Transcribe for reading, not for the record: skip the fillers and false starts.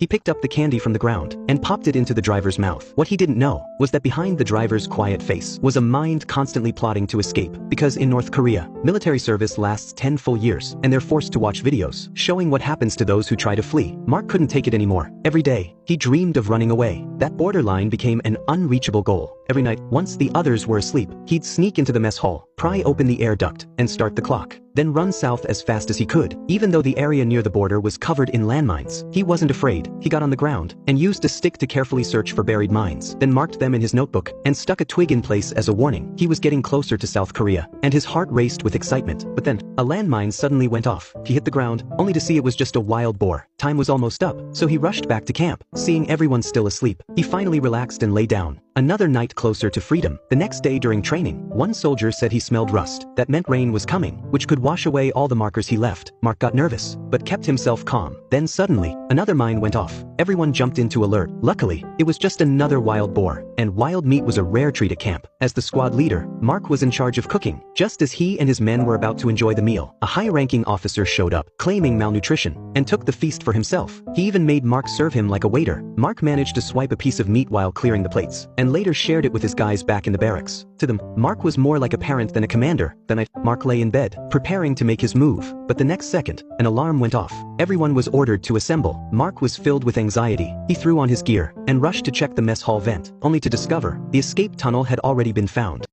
He picked up the candy from the ground and popped it into the driver's mouth. What he didn't know was that behind the driver's quiet face was a mind constantly plotting to escape, because in North Korea, military service lasts 10 full years, and they're forced to watch videos showing what happens to those who try to flee. Mark couldn't take it anymore. Every day, he dreamed of running away. That borderline became an unreachable goal. Every night, once the others were asleep, he'd sneak into the mess hall, pry open the air duct, and start the clock, then run south as fast as he could. Even though the area near the border was covered in landmines, he wasn't afraid. He got on the ground and used a stick to carefully search for buried mines, then marked them in his notebook and stuck a twig in place as a warning. He was getting closer to South Korea, and his heart raced with excitement. But then, a landmine suddenly went off. He hit the ground, only to see it was just a wild boar. Time was almost up, so he rushed back to camp. Seeing everyone still asleep, he finally relaxed and lay down. Another night closer to freedom. The next day during training, one soldier said he smelled rust. That meant rain was coming, which could wash away all the markers he left. Mark got nervous, but kept himself calm. Then suddenly, another mine went off. Everyone jumped into alert. Luckily, it was just another wild boar, and wild meat was a rare treat at camp. As the squad leader, Mark was in charge of cooking. Just as he and his men were about to enjoy the meal, a high-ranking officer showed up, claiming malnutrition, and took the feast for himself. He even made Mark serve him like a waiter. Mark managed to swipe a piece of meat while clearing the plates, and later shared it with his guys back in the barracks. To them, Mark was more like a parent than a commander. That night, Mark lay in bed, preparing to make his move. But the next second, an alarm went off. Everyone was ordered to assemble. Mark was filled with anxiety. He threw on his gear and rushed to check the mess hall vent, only to discover the escape tunnel had already been found.